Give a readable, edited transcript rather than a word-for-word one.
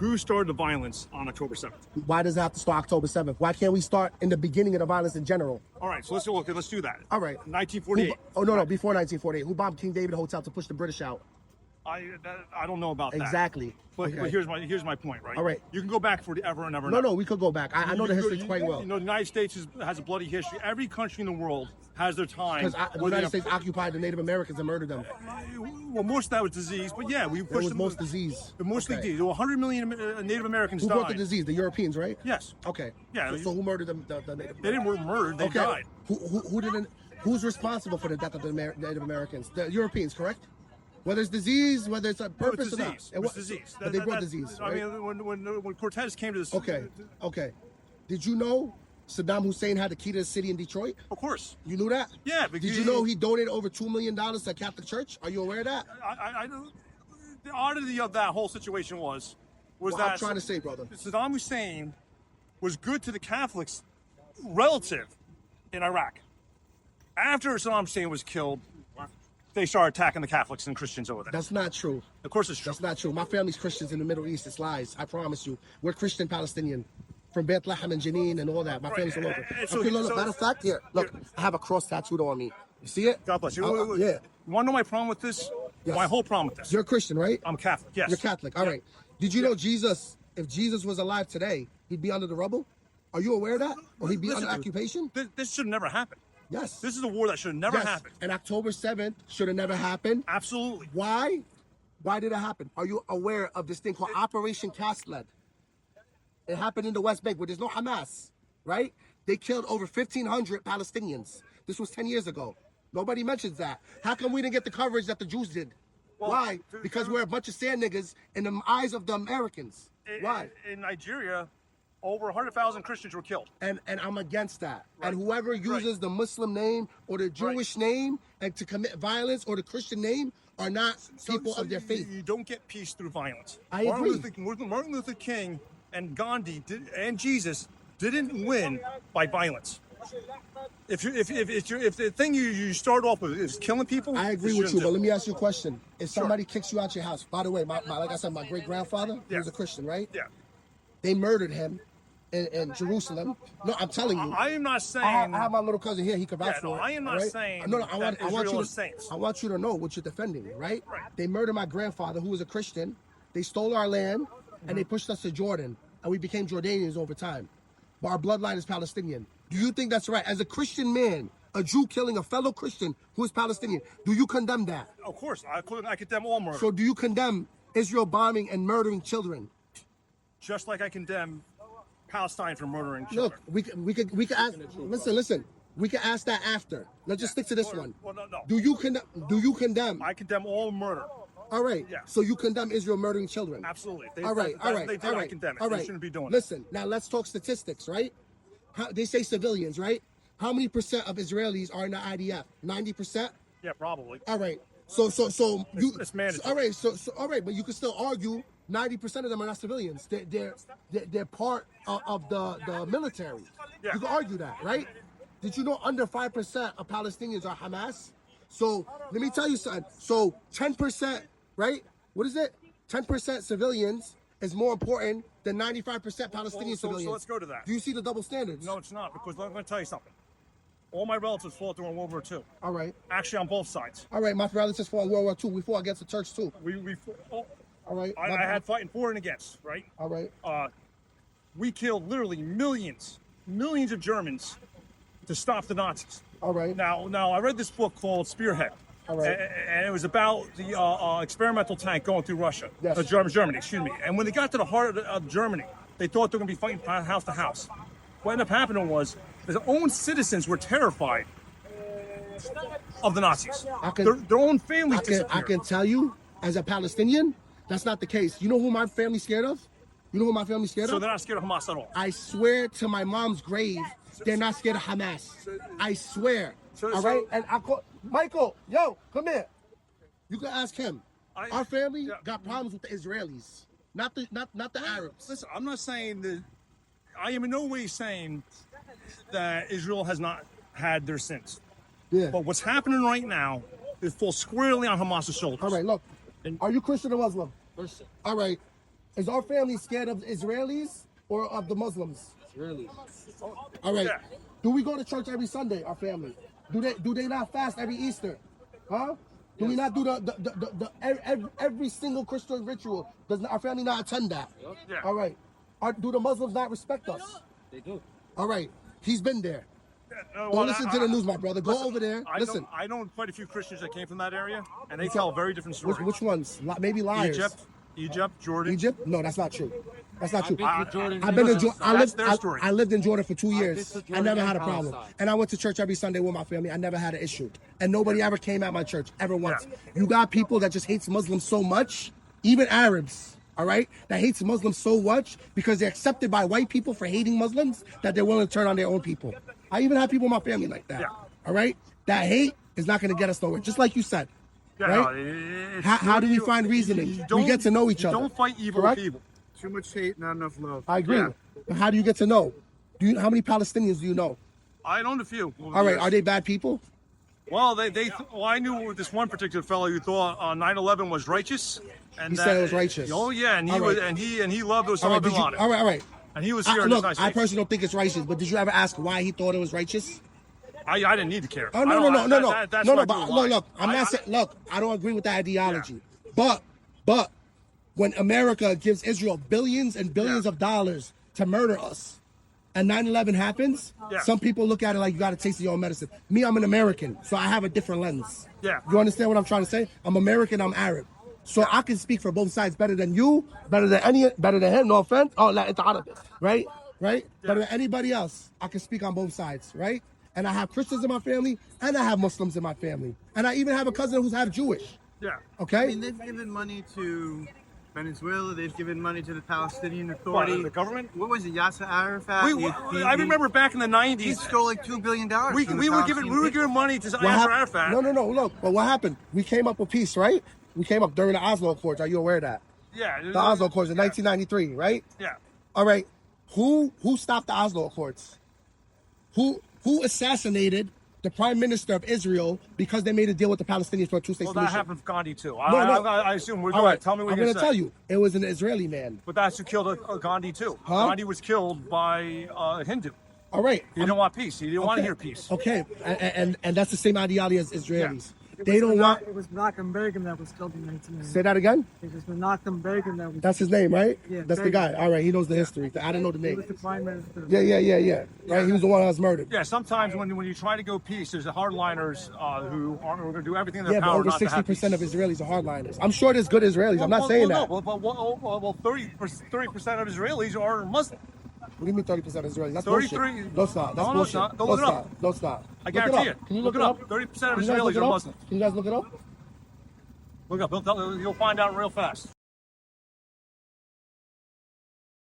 Who started the violence on October 7th? Why does it have to start October 7th? Why can't we start in the beginning of the violence in general? All right, so let's do that. All right. 1948. No, before 1948. Who bombed King David Hotel to push the British out? I don't know about that. Exactly. But, Okay. but here's my point, right? All right. You can go back for ever and ever. No, we could go back. I know the history quite well. You know, the United States has a bloody history. Every country in the world has their time. Because the United States occupied the Native Americans and murdered them. Well, most of that was disease, but yeah, we pushed them. It was most disease. Mostly Okay. disease. There were 100 million Native Americans Who died. brought the disease? The Europeans, right? Yes. Okay. Yeah. So who murdered them? The Native They didn't were murdered. They died. Who didn't? Who's responsible for the death of the Native Americans? The Europeans, correct? Whether it's disease, whether it's a purpose or not. It was disease. But they brought disease, right? I mean, when Cortez came to this. Okay. Did you know Saddam Hussein had the key to the city in Detroit? Of course. You knew that? Yeah. Did you know he donated over $2 million to the Catholic Church? Are you aware of that? I the oddity of that whole situation was what that I'm trying to say, brother. Saddam Hussein was good to the Catholics relative in Iraq. After Saddam Hussein was killed, they started attacking the Catholics and Christians over there. That's not true. Of course it's true. That's not true. My family's Christians in the Middle East. It's lies. I promise you. We're Christian Palestinian. From Bethlehem and Jenin and all that. My family's all over. Matter of fact, here, look, I have a cross tattooed on me. You see it? God bless you. Yeah. You want to know my problem with this? Yes. My whole problem with this. You're a Christian, right? I'm Catholic, yes. You're Catholic, all right. Did you know Jesus, if Jesus was alive today, he'd be under the rubble? Are you aware of that? Or he'd be under occupation? This should have never happened. Yes. This is a war that should have never happened. And October 7th should have never happened. Absolutely. Why? Why did it happen? Are you aware of this thing called Operation Cast Lead? It happened in the West Bank where there's no Hamas, right? They killed over 1,500 Palestinians. This was 10 years ago. Nobody mentions that. How come we didn't get the coverage that the Jews did? Well, why? Because we're a bunch of sand niggas in the eyes of the Americans. Why? In Nigeria, over 100,000 Christians were killed. And I'm against that. Right. And whoever uses the Muslim name or the Jewish name and to commit violence or the Christian name are not people of their faith. You don't get peace through violence. I agree. Martin Luther King and Gandhi and Jesus didn't win by violence. If the thing you start off with is killing people, I agree with you. But let me ask you a question: if somebody kicks you out your house, by the way, like I said, my great grandfather, he was a Christian, right? Yeah. They murdered him in Jerusalem. No, I'm telling you. I am not saying. I have my little cousin here. He can vouch for it. I am not saying. No, I want you to know what you're defending, right? Right. They murdered my grandfather, who was a Christian. They stole our land, and they pushed us to Jordan, and we became Jordanians over time. But our bloodline is Palestinian. Do you think that's right? As a Christian man, a Jew killing a fellow Christian who is Palestinian, do you condemn that? Of course, I condemn all murder. So do you condemn Israel bombing and murdering children? Just like I condemn Palestine for murdering children. Look, we could ask. Listen. We can ask that after. Let's just stick to this one. Well, no. Do you condemn? I condemn all murder. All right. Yeah. So you condemn Israel murdering children? Absolutely. All right. I condemn it. All right. They shouldn't be doing it. Listen. Now let's talk statistics, right? They say civilians, right? How many percent of Israelis are in the IDF? 90%? Yeah, probably. All right. So you. It's mandatory. All right. So all right, but you can still argue 90% of them are not civilians. They're part of the military. Yeah. You can argue that, right? Did you know under 5% of Palestinians are Hamas? So let me tell you something. So 10%, right? What is it? 10% civilians is more important than 95% Palestinian civilians. So let's go to that. Do you see the double standards? No, it's not, because I'm going to tell you something. All my relatives fought during World War II. All right. Actually, on both sides. All right, my relatives fought in World War II. We fought against the Turks too. We fought, all right. I had fighting for and against, right? All right. We killed literally millions of Germans to stop the Nazis. All right. Now I read this book called Spearhead. All right. And it was about the experimental tank going through Russia. Yes. Germany, excuse me. And when they got to the heart of Germany, they thought they were going to be fighting house to house. What ended up happening was their own citizens were terrified of the Nazis. Their own families disappeared. I can tell you, as a Palestinian, that's not the case. You know who my family's scared of? You know who my family's scared of? So they're not scared of Hamas at all? I swear to my mom's grave, they're not scared of Hamas. I swear. All right? And I call Michael, yo, come here. You can ask him. Our family got problems with the Israelis, not the Arabs. Listen, I'm not saying that. I am in no way saying that Israel has not had their sins. Yeah. But what's happening right now, it falls squarely on Hamas's shoulders. All right, look. Are you Christian or Muslim? Christian. All right. Is our family scared of the Israelis or of the Muslims? All right. Yeah. Do we go to church every Sunday, our family? Do they not fast every Easter? Huh? Do we not do every single Christian ritual? Does our family not attend that? Yeah. All right. Do the Muslims not respect us? They do. All right. He's been there. No, Don't listen to the news, my brother. Go over there. Listen. I know quite a few Christians that came from that area, and they tell a very different story. Which ones? Maybe liars. Egypt, Jordan. Egypt? No, that's not true. That's not true. I've been to Jordan. I've been to Jordan. That's their story. I lived in Jordan for 2 years. been to I never Jordan had a and problem. Palestine. And I went to church every Sunday with my family. I never had an issue. And nobody ever came at my church, ever once. You got people that just hates Muslims so much, even Arabs, all right, that hates Muslims so much because they're accepted by white people for hating Muslims that they're willing to turn on their own people. I even have people in my family like that, all right? That hate is not going to get us nowhere, just like you said. Yeah, right? no, How do we find reasoning? We get to know each other. Don't fight evil correct? with evil. Too much hate, not enough love. I agree. Yeah. But how do you get to know? How many Palestinians do you know? I known a few. All right, are they bad people? Well, I knew this one particular fellow who thought 9/11 was righteous, and He said it was righteous. Oh yeah, and he All was, right. and he loved Osama All right, bin Laden. all right. And he was here in Look, the United I States. personally don't think it's righteous, but did you ever ask why he thought it was righteous? I didn't need to care. Oh no. That's No, what I but drew a line. look, I'm not saying. Look, I don't agree with that ideology. But when America gives Israel billions and billions of dollars to murder us, and 9/11 happens, some people look at it like you got to taste your own medicine. Me, I'm an American, so I have a different lens. Yeah. You understand what I'm trying to say? I'm American, I'm Arab. So I can speak for both sides better than you, better than him, no offense. Oh, it's Arabic, right? Better than anybody else. I can speak on both sides, right? And I have Christians in my family, and I have Muslims in my family. And I even have a cousin who's half Jewish, Yeah. okay? I mean, they've given money to Venezuela. They've given money to the Palestinian What, Authority. the government? What was it, Yasser Arafat? I remember back in the He 90s, stole like $2 billion. we from the were Palestinian giving money to What Yasser hap- Arafat. No, look. But what happened? We came up with peace, right? We came up during the Oslo Accords. Are you aware of that? Yeah. The Oslo Accords in 1993, right? Yeah. All right. Who stopped the Oslo Accords? Who assassinated the Prime Minister of Israel because they made a deal with the Palestinians for a two-state Well, solution? that happened with Gandhi too. No. I assume we're All going right. to tell me what I'm you're going going to tell you. It was an Israeli man. But that's who killed Gandhi too. Huh? Gandhi was killed by a Hindu. All right. He didn't want peace. He didn't want to hear peace. Okay. And that's the same ideology as Israelis. They don't want... It was Menachem Begin that was killed in 1990. Say that again? It was Menachem Begin that was. That's his name, right? Yeah, That's the Begin. guy. All right. He knows the history. I didn't know the He name. was the prime minister. Yeah. Right? He was the one that was murdered. Yeah, sometimes when you try to go peace, there's the hardliners who aren't going to do everything in their Yeah, but power over not to have 60% of peace. Israelis are hardliners. I'm sure there's good Israelis. I'm not saying that. No, but 30% of Israelis are Muslim. What do you mean 30% of Israelis? That's 33 bullshit. No, it's not. That's No, bullshit. it's not. Go No, look it's it not. No, it's not. I Look guarantee up. it. Can you Look look it it up. up? 30% of Can you guys look Israelis it are up? Muslim. Can you guys look it up? Look up. You'll find out real fast.